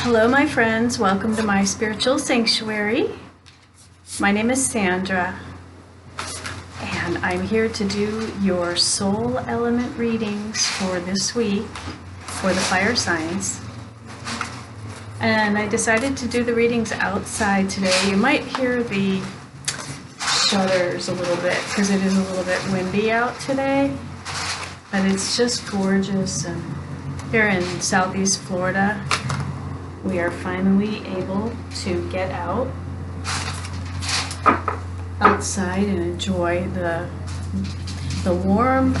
Hello, my friends. Welcome to my spiritual sanctuary. My name is Sandra, and I'm here to do your soul element readings for this week for the fire signs. And I decided to do the readings outside today. You might hear the shutters a little bit because it is a little bit windy out today, but it's just gorgeous. And here in Southeast Florida, we are finally able to get outside and enjoy the warm,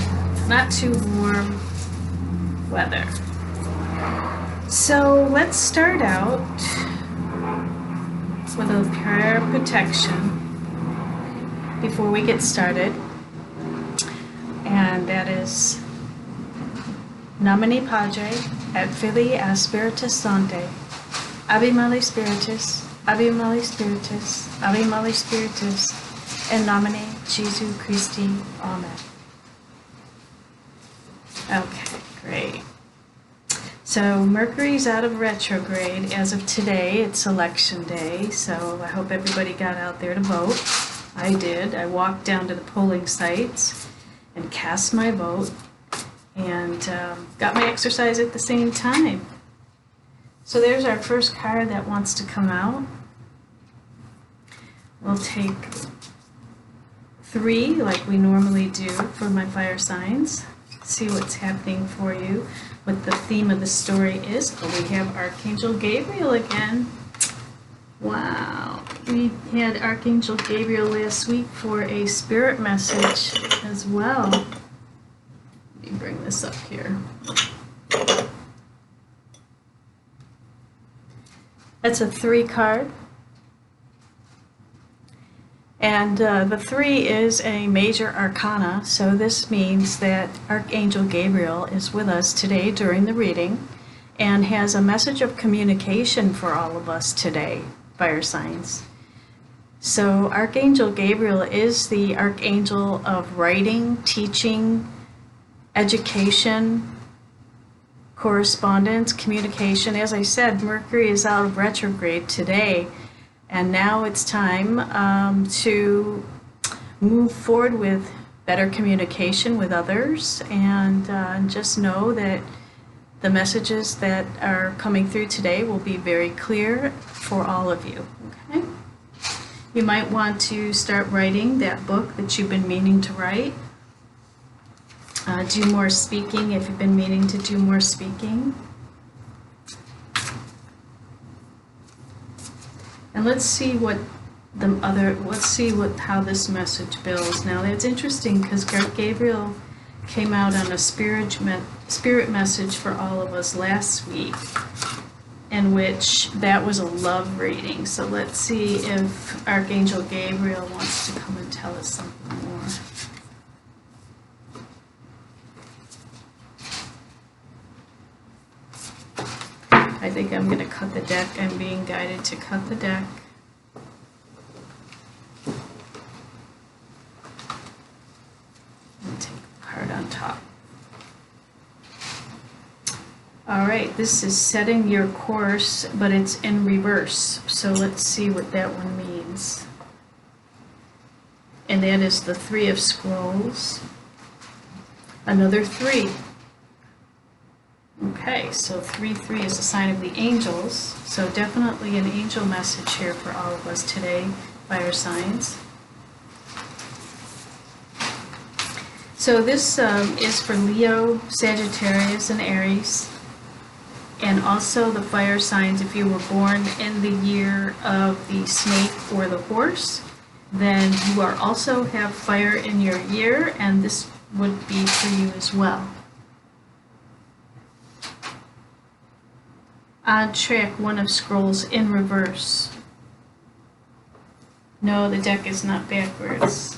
not too warm weather. So let's start out with a prayer of protection before we get started, and that is Namini Padre et Filii a Spiritus Sancti. Ave Mali Spiritus, Ave Mali Spiritus, Ave Mali Spiritus, in nomine Jesu Christi. Amen. Okay, great. So Mercury's out of retrograde as of today. It's election day, so I hope everybody got out there to vote. I did. I walked down to the polling sites and cast my vote and got my exercise at the same time. So there's our first card that wants to come out. We'll take 3 like we normally do for my fire signs. See what's happening for you, what the theme of the story is. Oh, we have Archangel Gabriel again. Wow. We had Archangel Gabriel last week for a spirit message as well. Let me bring this up here. That's a 3 card. And the 3 is a major arcana, so this means that Archangel Gabriel is with us today during the reading and has a message of communication for all of us today, fire signs. So Archangel Gabriel is the archangel of writing, teaching, education, correspondence, communication. As I said, Mercury is out of retrograde today, and now it's time to move forward with better communication with others, and just know that the messages that are coming through today will be very clear for all of you. Okay? You might want to start writing that book that you've been meaning to write. Do more speaking if you've been meaning to do more speaking. And let's see how this message builds. Now that's interesting because Gabriel came out on a spirit message for all of us last week, in which that was a love reading. So let's see if Archangel Gabriel wants to come and tell us something more. I think I'm going to cut the deck. I'm being guided to cut the deck. And take the card on top. All right, this is setting your course, but it's in reverse. So let's see what that one means. And that is the 3 of Scrolls. Another 3. Okay, so 3-3 is a sign of the angels, so definitely an angel message here for all of us today, fire signs. So this is for Leo, Sagittarius, and Aries, and also the fire signs. If you were born in the year of the snake or the horse, then you are also have fire in your year, and this would be for you as well. On track, 1 of Scrolls in reverse. No, the deck is not backwards.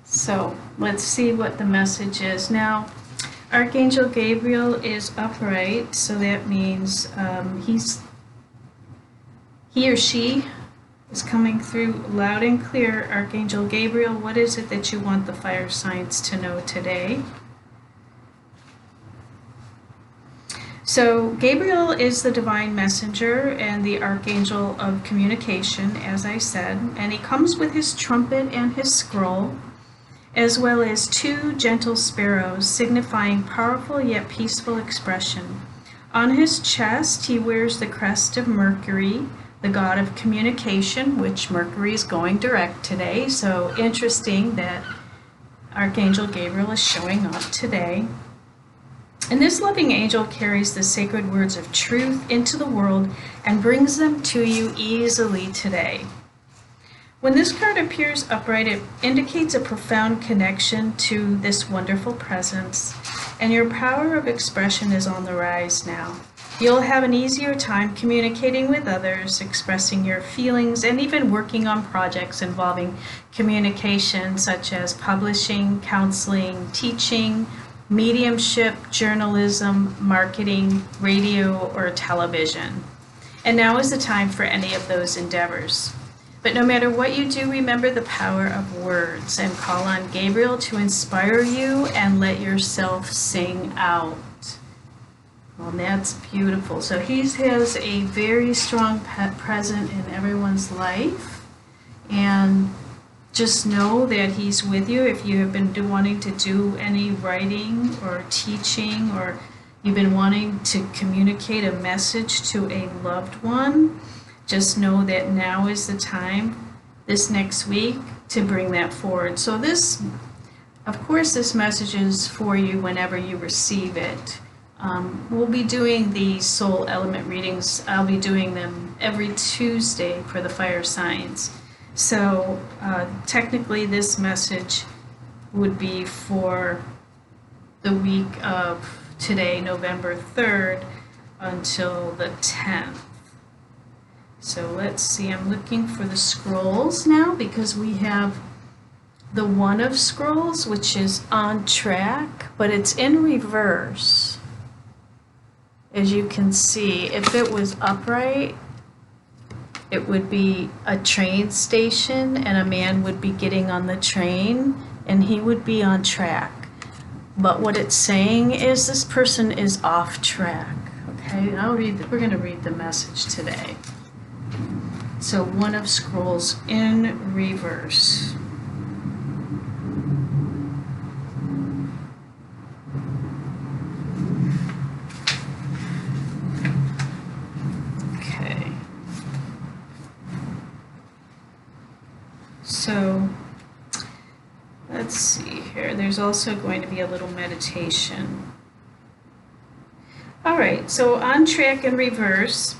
So let's see what the message is. Now, Archangel Gabriel is upright, so that means he or she is coming through loud and clear. Archangel Gabriel, what is it that you want the fire signs to know today? So Gabriel is the divine messenger and the archangel of communication, as I said, and he comes with his trumpet and his scroll, as well as two gentle sparrows signifying powerful yet peaceful expression. On his chest, he wears the crest of Mercury, the god of communication, which Mercury is going direct today. So interesting that Archangel Gabriel is showing up today. And this loving angel carries the sacred words of truth into the world and brings them to you easily today. When this card appears upright, it indicates a profound connection to this wonderful presence, and your power of expression is on the rise now. You'll have an easier time communicating with others, expressing your feelings, and even working on projects involving communication, such as publishing, counseling, teaching, mediumship, journalism, marketing, radio, or television. And now is the time for any of those endeavors. But no matter what you do, remember the power of words and call on Gabriel to inspire you and let yourself sing out. Well, that's beautiful. So he has a very strong presence in everyone's life. And just know that he's with you. If you have been wanting to do any writing or teaching, or you've been wanting to communicate a message to a loved one, just know that now is the time, this next week, to bring that forward. So this, of course, this message is for you whenever you receive it. We'll be doing the soul element readings. I'll be doing them every Tuesday for the fire signs. So technically this message would be for the week of today, November 3rd, until the 10th. So let's see, I'm looking for the scrolls now because we have the One of Scrolls, which is on track, but it's in reverse. As you can see, if it was upright, it would be a train station and a man would be getting on the train and he would be on track. But what it's saying is this person is off track. Okay, we're going to read the message today. So One of Scrolls in reverse. Okay. So let's see here. There's also going to be a little meditation. All right, so on track in reverse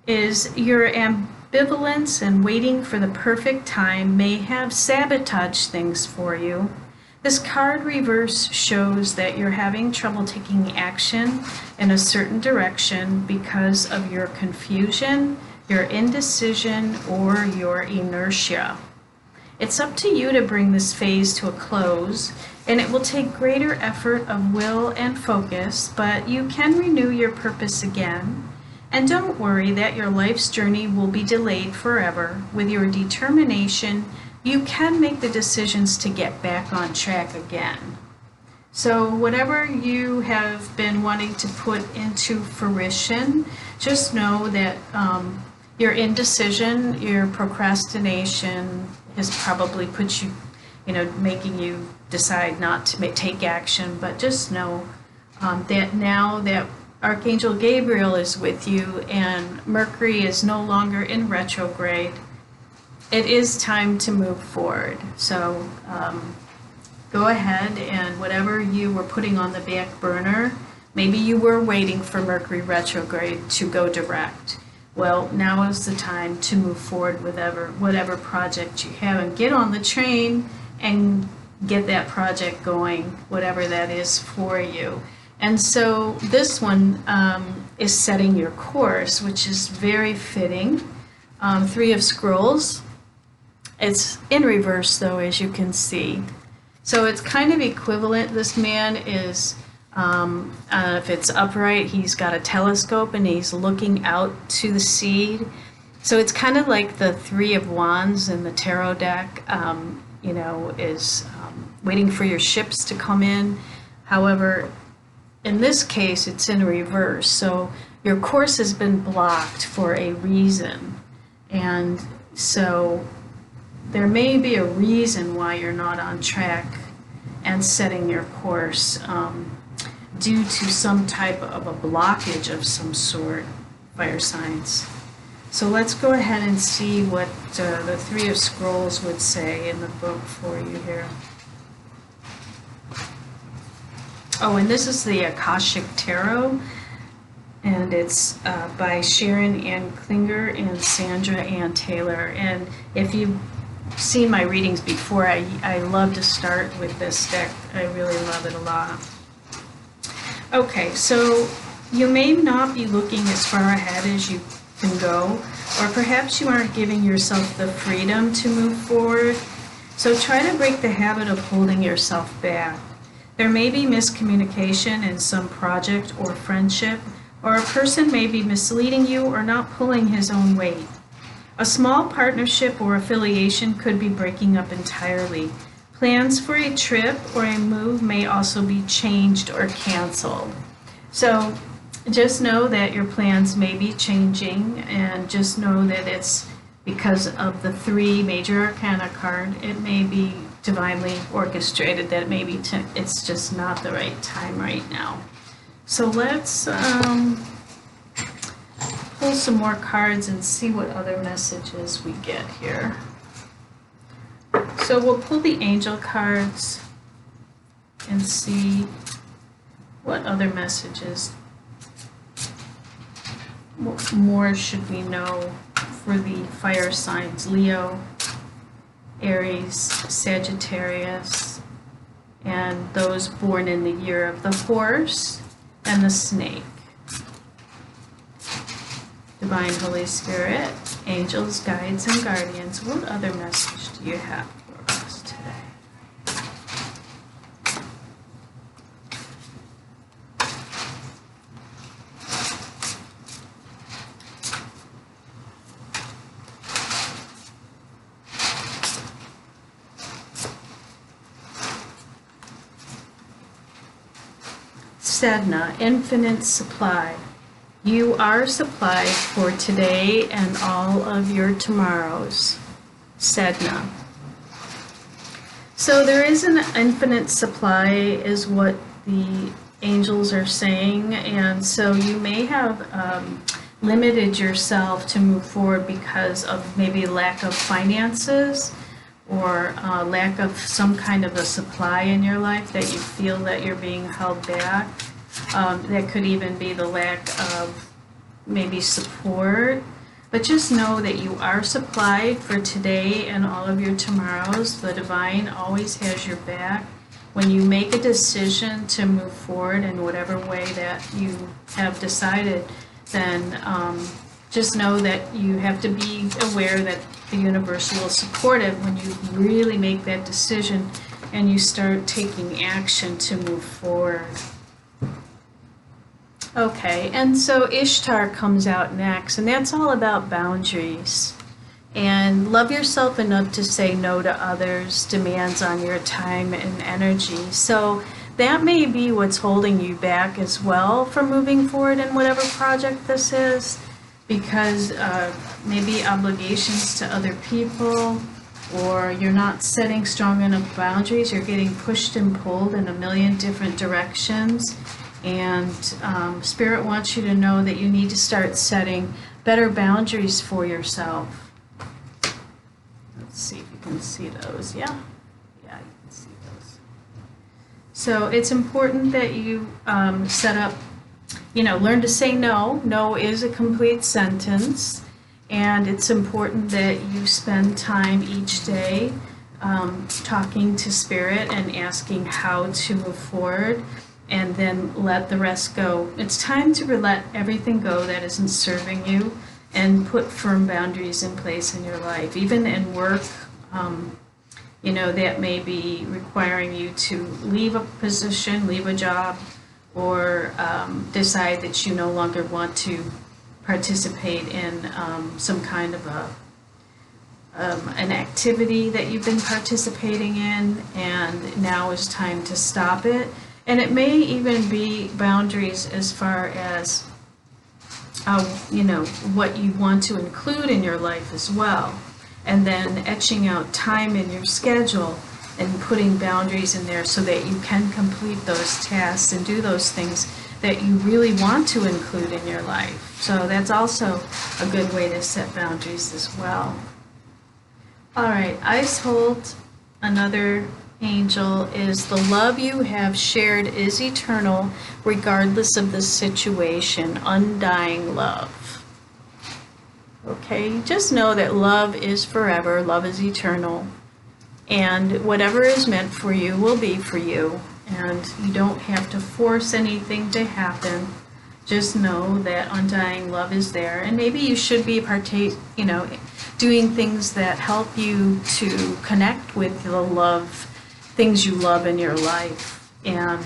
is your ambivalence and waiting for the perfect time may have sabotaged things for you. This card reverse shows that you're having trouble taking action in a certain direction because of your confusion, your indecision, or your inertia. It's up to you to bring this phase to a close, and it will take greater effort of will and focus, but you can renew your purpose again. And don't worry that your life's journey will be delayed forever. With your determination, you can make the decisions to get back on track again. So whatever you have been wanting to put into fruition, just know that your indecision, your procrastination has probably put you, making you decide not to take action. But just know that now that Archangel Gabriel is with you and Mercury is no longer in retrograde, it is time to move forward. So go ahead and whatever you were putting on the back burner, maybe you were waiting for Mercury retrograde to go direct. Well, now is the time to move forward with whatever project you have and get on the train and get that project going, whatever that is for you. And so this one is setting your course, which is very fitting. Three of Scrolls. It's in reverse, though, as you can see. So it's kind of equivalent. This man is, if it's upright, he's got a telescope and he's looking out to the sea. So it's kind of like the Three of Wands in the tarot deck, is waiting for your ships to come in. However, in this case, it's in reverse. So your course has been blocked for a reason. And so there may be a reason why you're not on track and setting your course due to some type of a blockage of some sort, fire signs. So let's go ahead and see what the Three of Scrolls would say in the book for you here. Oh, and this is the Akashic Tarot, and it's by Sharon Ann Klinger and Sandra Ann Taylor. And if you've seen my readings before, I love to start with this deck. I really love it a lot. Okay, so you may not be looking as far ahead as you can go, or perhaps you aren't giving yourself the freedom to move forward. So try to break the habit of holding yourself back. There may be miscommunication in some project or friendship, or a person may be misleading you or not pulling his own weight. A small partnership or affiliation could be breaking up entirely. Plans for a trip or a move may also be changed or canceled. So just know that your plans may be changing, and just know that it's because of the 3 major arcana card. It may be divinely orchestrated, that maybe it's just not the right time right now. So let's pull some more cards and see what other messages we get here. So we'll pull the angel cards and see what other messages more should we know for the fire signs: Leo, Aries, Sagittarius, and those born in the year of the horse and the snake. Divine Holy Spirit, angels, guides, and guardians, what other message do you have for us today? Sedna, infinite supply. You are supplied for today and all of your tomorrows. Sedna. So there is an infinite supply is what the angels are saying, and so you may have limited yourself to move forward because of maybe lack of finances or lack of some kind of a supply in your life that you feel that you're being held back. That could even be the lack of maybe support. But just know that you are supplied for today and all of your tomorrows. The divine always has your back. When you make a decision to move forward in whatever way that you have decided, then just know that you have to be aware that the universe will support it when you really make that decision and you start taking action to move forward. Okay, and so Ishtar comes out next, and that's all about boundaries. And love yourself enough to say no to others' demands on your time and energy. So that may be what's holding you back as well from moving forward in whatever project this is, because maybe obligations to other people, or you're not setting strong enough boundaries. You're getting pushed and pulled in a million different directions. And Spirit wants you to know that you need to start setting better boundaries for yourself. Let's see if you can see those. Yeah, you can see those. So it's important that you set up, learn to say no. No is a complete sentence. And it's important that you spend time each day talking to Spirit and asking how to move forward. And then let the rest go. It's time to let everything go that isn't serving you and put firm boundaries in place in your life. Even in work, that may be requiring you to leave a position, leave a job, or decide that you no longer want to participate in some kind of an activity that you've been participating in, and now is time to stop it And it may even be boundaries as far as, what you want to include in your life as well. And then etching out time in your schedule and putting boundaries in there so that you can complete those tasks and do those things that you really want to include in your life. So that's also a good way to set boundaries as well. All right, Ice Hold, another angel, is the love you have shared is eternal regardless of the situation, undying love. Okay, just know that love is forever, love is eternal, and whatever is meant for you will be for you, and you don't have to force anything to happen. Just know that undying love is there, and maybe you should be doing things that help you to connect with the love, things you love in your life, and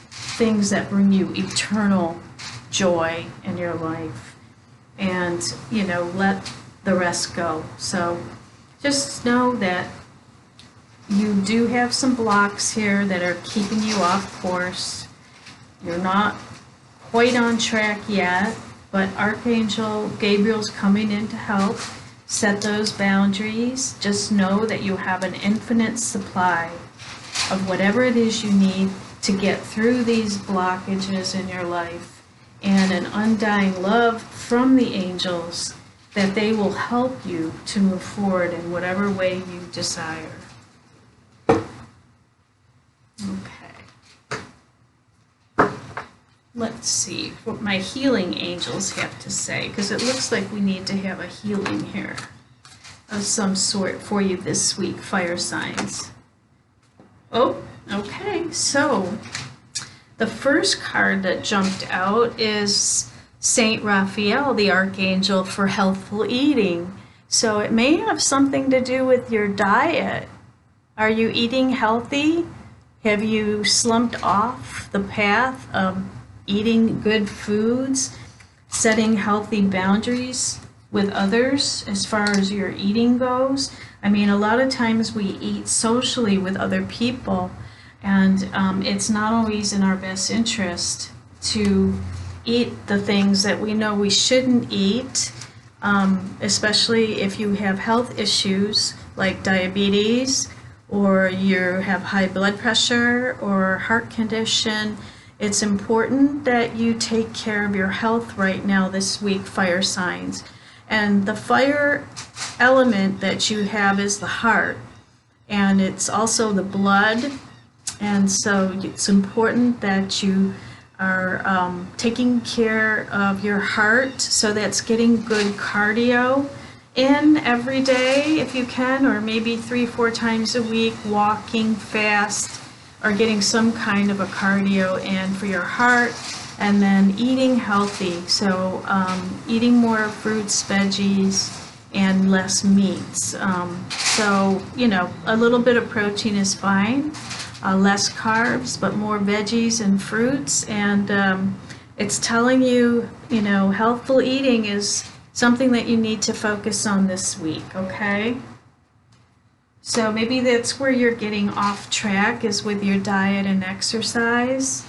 things that bring you eternal joy in your life. And, let the rest go. So just know that you do have some blocks here that are keeping you off course. You're not quite on track yet, but Archangel Gabriel's coming in to help set those boundaries. Just know that you have an infinite supply of whatever it is you need to get through these blockages in your life, and an undying love from the angels that they will help you to move forward in whatever way you desire. Okay. Let's see what my healing angels have to say, because it looks like we need to have a healing here of some sort for you this week, fire signs. Oh, okay, so the first card that jumped out is Saint Raphael, the Archangel for healthful eating. So it may have something to do with your diet. Are you eating healthy? Have you slumped off the path of eating good foods, setting healthy boundaries with others as far as your eating goes? I mean, a lot of times we eat socially with other people, and it's not always in our best interest to eat the things that we know we shouldn't eat, especially if you have health issues like diabetes, or you have high blood pressure or heart condition. It's important that you take care of your health right now this week, fire signs. And the fire element that you have is the heart, and it's also the blood. And so it's important that you are taking care of your heart, so that's getting good cardio in every day if you can, or maybe 3-4 times a week, walking fast or getting some kind of a cardio in for your heart. And then eating healthy, so eating more fruits, veggies, and less meats. So, a little bit of protein is fine. Less carbs, but more veggies and fruits. And it's telling you, healthful eating is something that you need to focus on this week, okay? So maybe that's where you're getting off track, is with your diet and exercise.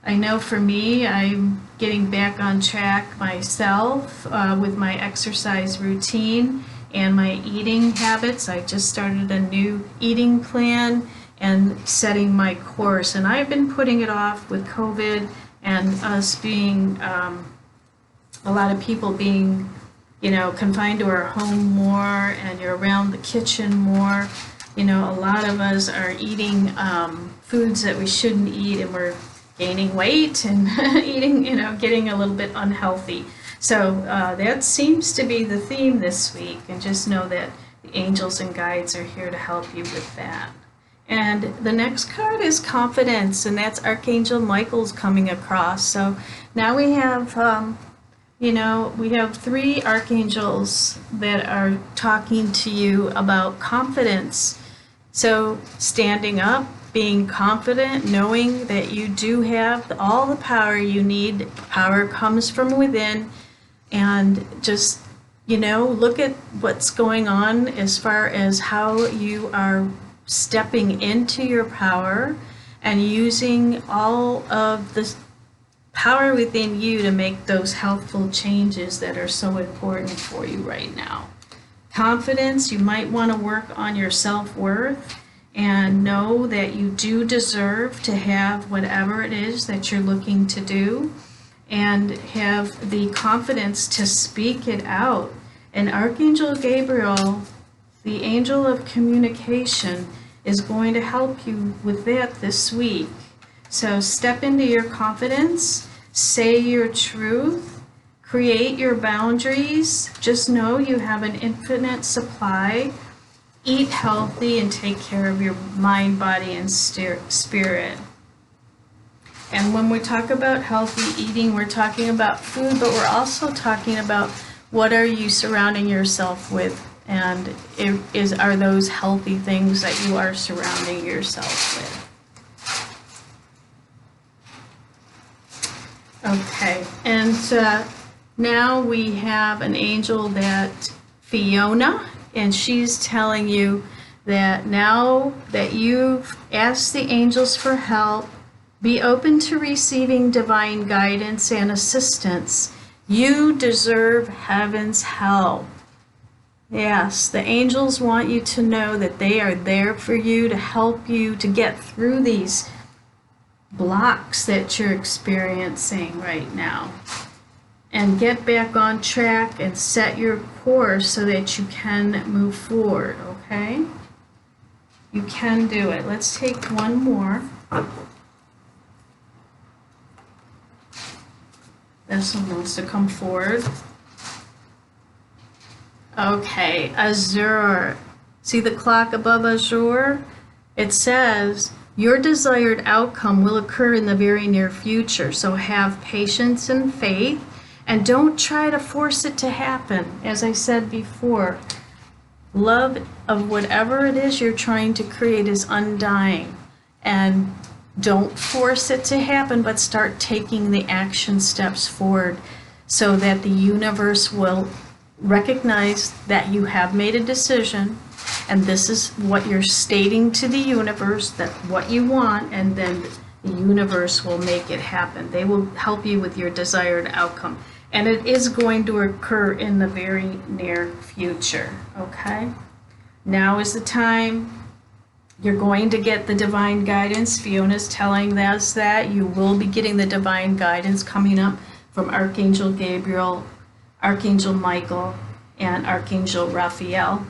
I know for me, I'm getting back on track myself with my exercise routine and my eating habits. I just started a new eating plan and setting my course. And I've been putting it off with COVID and us being, a lot of people being, confined to our home more, and you're around the kitchen more. A lot of us are eating foods that we shouldn't eat, and we're gaining weight and eating, getting a little bit unhealthy. So that seems to be the theme this week, and just know that the angels and guides are here to help you with that. And the next card is confidence, and that's Archangel Michael's coming across. So now we have, we have 3 archangels that are talking to you about confidence. So standing up, being confident, knowing that you do have all the power you need. Power comes from within, and just, look at what's going on as far as how you are stepping into your power and using all of the power within you to make those healthful changes that are so important for you right now. Confidence, you might want to work on your self-worth and know that you do deserve to have whatever it is that you're looking to do, and have the confidence to speak it out. And Archangel Gabriel, the angel of communication, is going to help you with that this week. So step into your confidence, say your truth, create your boundaries. Just know you have an infinite supply. Eat healthy and take care of your mind, body, and spirit. And when we talk about healthy eating, we're talking about food, but we're also talking about what are you surrounding yourself with, and are those healthy things that you are surrounding yourself with. Okay, and now we have an angel, that Fiona, and she's telling you that now that you've asked the angels for help, be open to receiving divine guidance and assistance. You deserve heaven's help. Yes, the angels want you to know that they are there for you, to help you to get through these blocks that you're experiencing right now. And get back on track and set your course so that you can move forward, okay? You can do it. Let's take one more. This one wants to come forward. Okay, Azure. See the clock above Azure? It says, your desired outcome will occur in the very near future, so have patience and faith. And don't try to force it to happen. As I said before, love of whatever it is you're trying to create is undying. And don't force it to happen, but start taking the action steps forward so that the universe will recognize that you have made a decision, and this is what you're stating to the universe, that what you want, and then the universe will make it happen. They will help you with your desired outcome. And it is going to occur in the very near future, okay? Now is the time. You're going to get the divine guidance. Fiona's telling us that you will be getting the divine guidance coming up from Archangel Gabriel, Archangel Michael, and Archangel Raphael.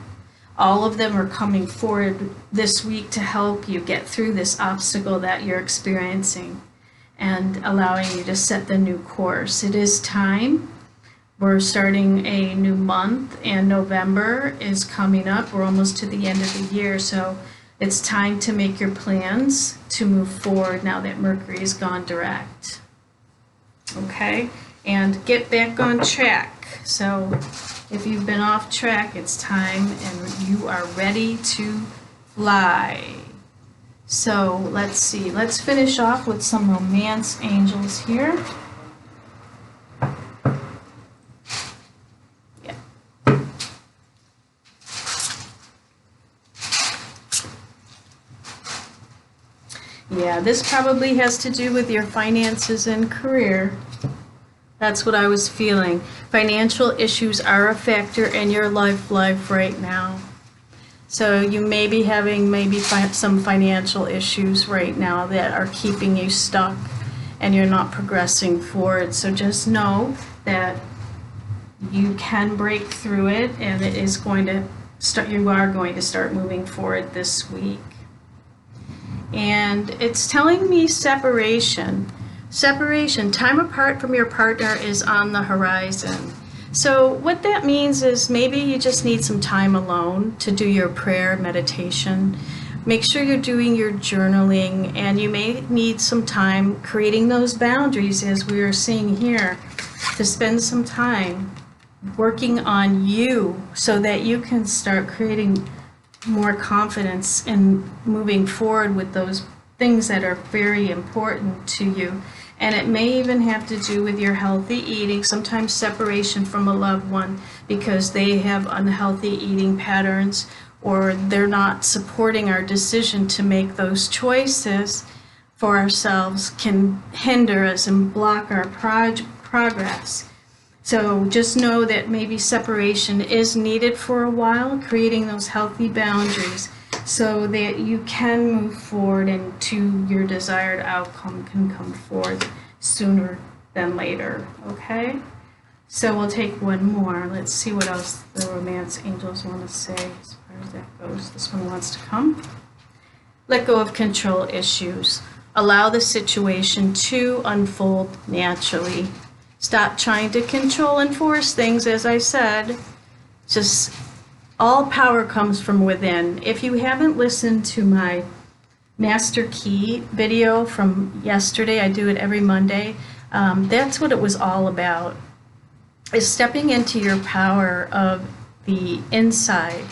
All of them are coming forward this week to help you get through this obstacle that you're experiencing, and allowing you to set the new course. It is time. We're starting a new month, and November is coming up. We're almost to the end of the year, so it's time to make your plans to move forward now that Mercury has gone direct. Okay? And get back on track. So if you've been off track, it's time, and you are ready to fly. So let's see, let's finish off with some romance angels here. Yeah. Yeah, this probably has to do with your finances and career. That's what I was feeling. Financial issues are a factor in your life right now. So you may be having some financial issues right now that are keeping you stuck and you're not progressing forward. So just know that you can break through it, and it is going to start. You are going to start moving forward this week. And it's telling me separation. Separation, time apart from your partner is on the horizon. So what that means is maybe you just need some time alone to do your prayer, meditation. Make sure you're doing your journaling, and you may need some time creating those boundaries, as we are seeing here, to spend some time working on you so that you can start creating more confidence in moving forward with those things that are very important to you. And it may even have to do with your healthy eating, sometimes separation from a loved one because they have unhealthy eating patterns, or they're not supporting our decision to make those choices. for ourselves can hinder us and block our progress. So just know that maybe separation is needed for a while, creating those healthy boundaries so that you can move forward and to your desired outcome can come forth sooner than later, okay? So we'll take one more. Let's see what else the romance angels want to say as far as that goes. This one wants to come. Let go of control issues. Allow the situation to unfold naturally. Stop trying to control and force things, as I said. Just all power comes from within. If you haven't listened to my Master Key video from yesterday, I do it every Monday, that's what it was all about, is stepping into your power of the inside.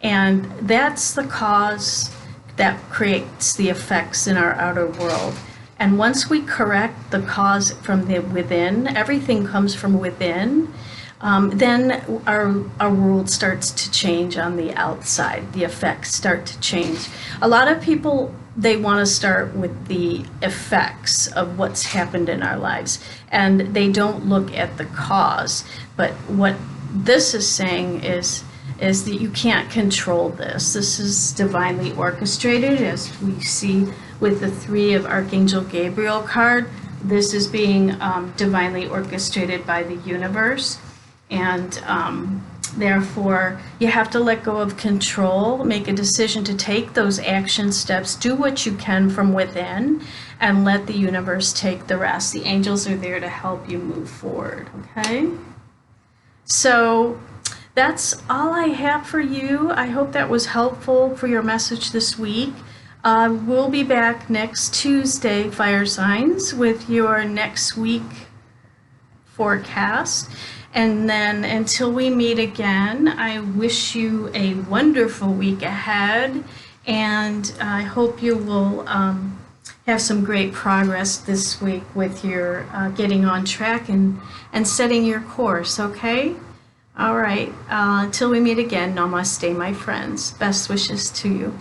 And that's the cause that creates the effects in our outer world. And once we correct the cause from the within, everything comes from within, then our world starts to change on the outside. The effects start to change. A lot of people, they want to start with the effects of what's happened in our lives, and they don't look at the cause. But what this is saying is that you can't control this. This is divinely orchestrated, as we see with the 3 of Archangel Gabriel card. This is being divinely orchestrated by the universe, and therefore you have to let go of control, make a decision to take those action steps, do what you can from within, and let the universe take the rest. The angels are there to help you move forward, okay? So that's all I have for you. I hope that was helpful for your message this week. We'll be back next Tuesday, Fire Signs, with your next week forecast. And then until we meet again, I wish you a wonderful week ahead. And I hope you will have some great progress this week with your getting on track and setting your course, okay? All right, until we meet again, namaste, my friends. Best wishes to you.